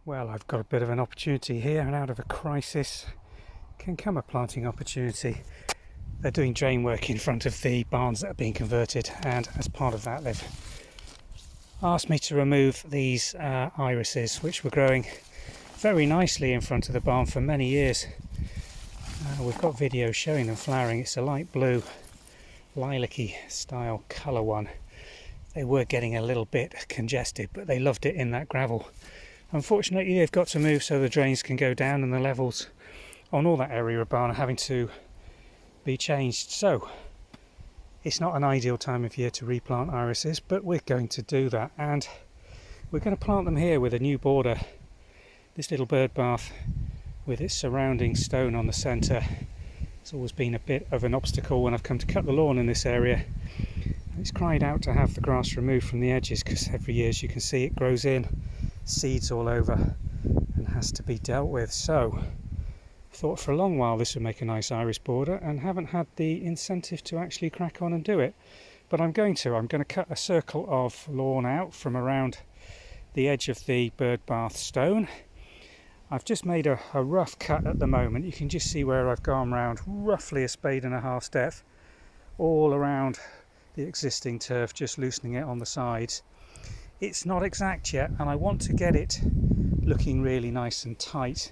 Well, I've got a bit of an opportunity here, and out of a crisis can come a planting opportunity. They're doing drain work in front of the barns that are being converted, and as part of that they've asked me to remove these irises, which were growing very nicely in front of the barn for many years. We've got videos showing them flowering. It's a light blue lilac-y style colour one. They were getting a little bit congested, but they loved it in that gravel. Unfortunately, they've got to move so the drains can go down, and the levels on all that area of barn are having to be changed. So it's not an ideal time of year to replant irises, but we're going to do that, and we're going to plant them here with a new border. This little bird bath with its surrounding stone on the centre. It's always been a bit of an obstacle when I've come to cut the lawn in this area. It's cried out to have the grass removed from the edges, because every year, as you can see, it grows in, seeds all over, and has to be dealt with. So I thought for a long while this would make a nice iris border, and haven't had the incentive to actually crack on and do it. But I'm going to cut a circle of lawn out from around the edge of the bird bath stone. I've just made a rough cut at the moment. You can just see where I've gone round roughly a spade and a half's depth all around the existing turf, just loosening it on the sides. It's not exact yet, and I want to get it looking really nice and tight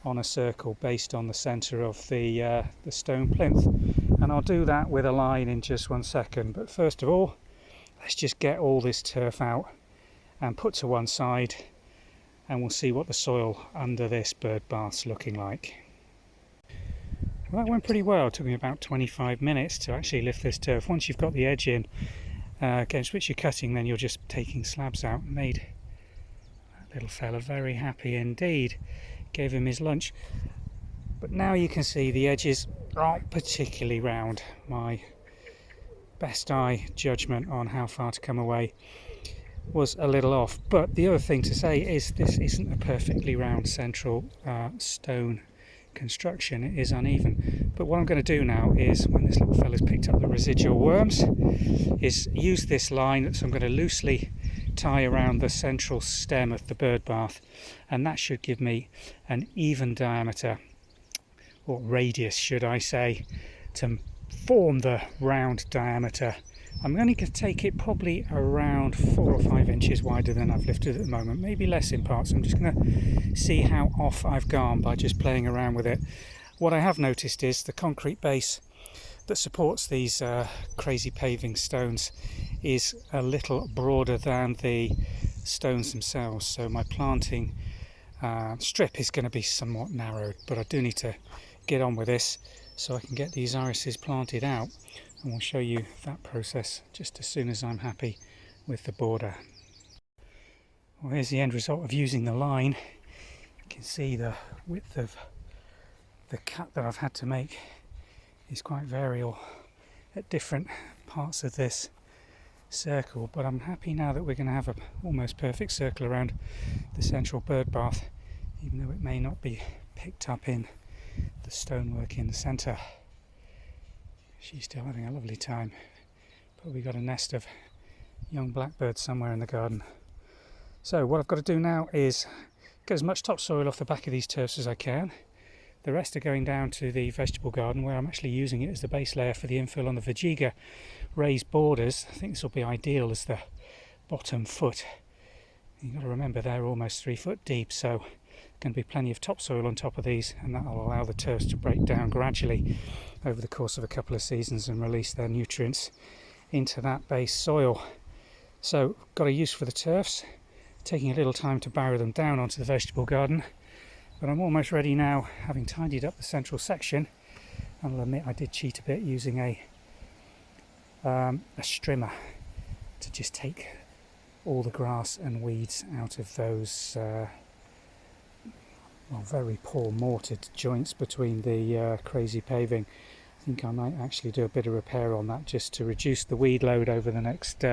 on a circle based on the centre of the stone plinth, and I'll do that with a line in just 1 second. But first of all, let's just get all this turf out and put to one side, and we'll see what the soil under this bird bath's looking like. Well, that went pretty well. It took me about 25 minutes to actually lift this turf. Once you've got the edge in against which you're cutting, then you're just taking slabs out. Made that little fella very happy indeed. Gave him his lunch. But now you can see the edges aren't particularly round. My best eye judgment on how far to come away was a little off. But the other thing to say is this isn't a perfectly round central stone construction. It is uneven. But what I'm going to do now is, when this little fella's picked up the residual worms, is use this line that I'm going to loosely tie around the central stem of the bird bath, and that should give me an even diameter, or radius should I say, to form the round diameter. I'm only going to take it probably around 4 or 5 inches wider than I've lifted at the moment, maybe less in parts. I'm just going to see how off I've gone by just playing around with it. What I have noticed is the concrete base that supports these crazy paving stones is a little broader than the stones themselves, so my planting strip is going to be somewhat narrowed. But I do need to get on with this so I can get these irises planted out, and we'll show you that process just as soon as I'm happy with the border. Well, here's the end result of using the line. You can see the width of the cut that I've had to make is quite variable at different parts of this circle, but I'm happy now that we're going to have an almost perfect circle around the central bird bath, even though it may not be picked up in the stonework in the centre. She's still having a lovely time. Probably got a nest of young blackbirds somewhere in the garden. So what I've got to do now is get as much topsoil off the back of these turfs as I can. The rest are going down to the vegetable garden, where I'm actually using it as the base layer for the infill on the Vegeta raised borders. I think this will be ideal as the bottom foot. You've got to remember they're almost 3 foot deep, so going to be plenty of topsoil on top of these, and that will allow the turfs to break down gradually over the course of a couple of seasons and release their nutrients into that base soil. So got a use for the turfs, taking a little time to barrow them down onto the vegetable garden, but I'm almost ready now, having tidied up the central section. And I'll admit I did cheat a bit using a strimmer to just take all the grass and weeds out of those very poor mortared joints between the crazy paving. I think I might actually do a bit of repair on that just to reduce the weed load over the next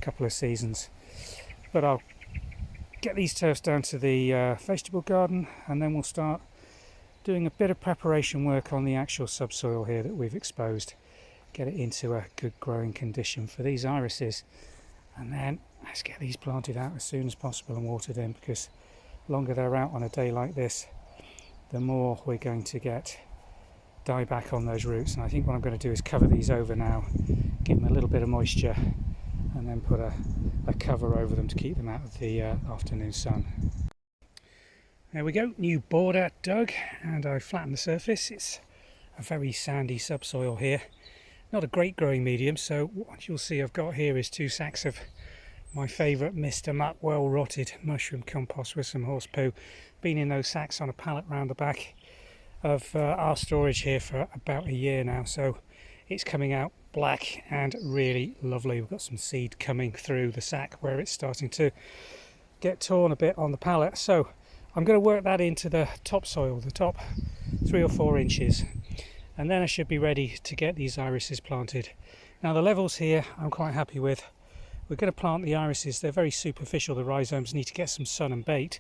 couple of seasons. But I'll get these turfs down to the vegetable garden, and then we'll start doing a bit of preparation work on the actual subsoil here that we've exposed. Get it into a good growing condition for these irises, and then let's get these planted out as soon as possible and watered in, because longer they're out on a day like this, the more we're going to get dieback on those roots. And I think what I'm going to do is cover these over now, give them a little bit of moisture, and then put a cover over them to keep them out of the afternoon sun. There we go, new border dug, and I flattened the surface. It's a very sandy subsoil here, not a great growing medium, so what you'll see I've got here is 2 sacks of my favourite Mr. Muck well rotted mushroom compost with some horse poo. Been in those sacks on a pallet round the back of our storage here for about a year now, so it's coming out black and really lovely. We've got some seed coming through the sack where it's starting to get torn a bit on the pallet, so I'm going to work that into the topsoil, the top 3 or 4 inches, and then I should be ready to get these irises planted. Now the levels here I'm quite happy with. We're going to plant the irises, they're very superficial, the rhizomes need to get some sun and bait,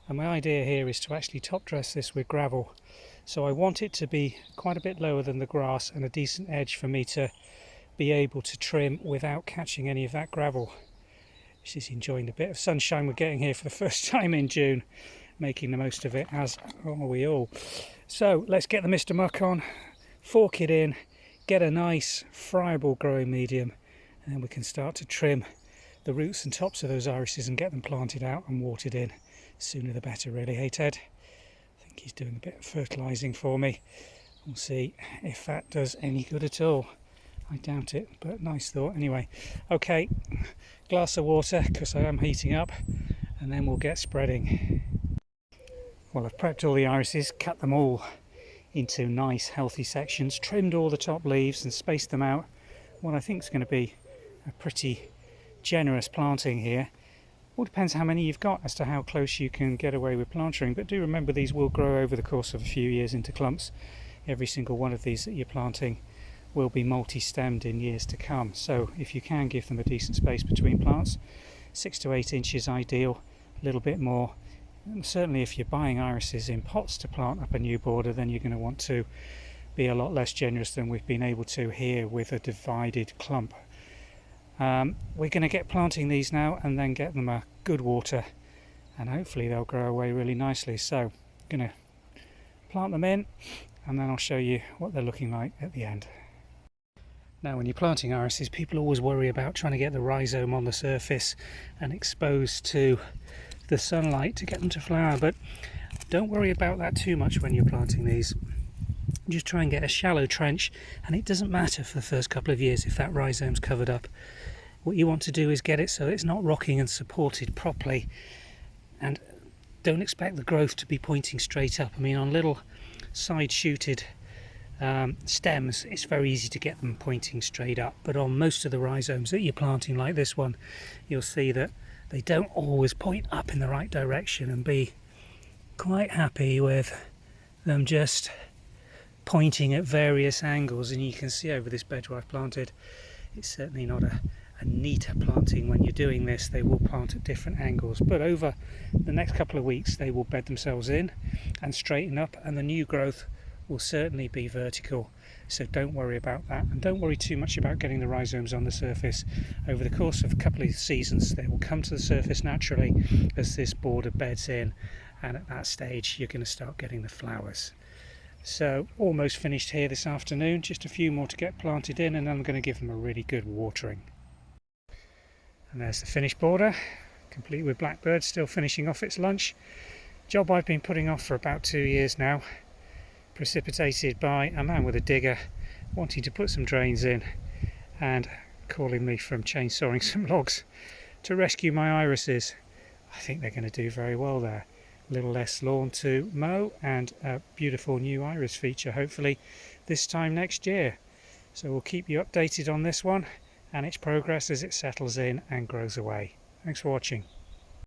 and my idea here is to actually top dress this with gravel. So I want it to be quite a bit lower than the grass and a decent edge for me to be able to trim without catching any of that gravel. She's enjoying the bit of sunshine we're getting here for the first time in June, making the most of it, as are we all. So let's get the Mr. Muck on, fork it in, get a nice friable growing medium, and then we can start to trim the roots and tops of those irises and get them planted out and watered in. Sooner the better really, hey Ted? I think he's doing a bit of fertilising for me. We'll see if that does any good at all. I doubt it, but nice thought anyway. Okay, glass of water because I am heating up, and then we'll get spreading. Well, I've prepped all the irises, cut them all into nice healthy sections, trimmed all the top leaves and spaced them out. What I think is going to be a pretty generous planting here. All depends how many you've got as to how close you can get away with plantering, but do remember these will grow over the course of a few years into clumps. Every single one of these that you're planting will be multi-stemmed in years to come, so if you can give them a decent space between plants, 6 to 8 inches ideal, a little bit more. And certainly if you're buying irises in pots to plant up a new border, then you're going to want to be a lot less generous than we've been able to here with a divided clump. We're going to get planting these now and then get them a good water, and hopefully they'll grow away really nicely. So I'm going to plant them in, and then I'll show you what they're looking like at the end. Now when you're planting irises, people always worry about trying to get the rhizome on the surface and exposed to the sunlight to get them to flower, but don't worry about that too much when you're planting these. Just try and get a shallow trench, and it doesn't matter for the first couple of years if that rhizome's covered up. What you want to do is get it so it's not rocking and supported properly, and don't expect the growth to be pointing straight up. I mean, on little side shooted stems it's very easy to get them pointing straight up, but on most of the rhizomes that you're planting like this one, you'll see that they don't always point up in the right direction, and be quite happy with them just pointing at various angles. And you can see over this bed where I've planted, it's certainly not a neater planting. When you're doing this, they will plant at different angles, but over the next couple of weeks they will bed themselves in and straighten up, and the new growth will certainly be vertical. So don't worry about that, and don't worry too much about getting the rhizomes on the surface. Over the course of a couple of seasons they will come to the surface naturally as this border beds in, and at that stage you're going to start getting the flowers. So almost finished here this afternoon, just a few more to get planted in, and then I'm going to give them a really good watering. And there's the finished border, complete with blackbird still finishing off its lunch. Job I've been putting off for about 2 years now, precipitated by a man with a digger wanting to put some drains in and calling me from chainsawing some logs to rescue my irises. I think they're going to do very well there. A little less lawn to mow, and a beautiful new iris feature hopefully this time next year. So we'll keep you updated on this one and its progress as it settles in and grows away. Thanks for watching.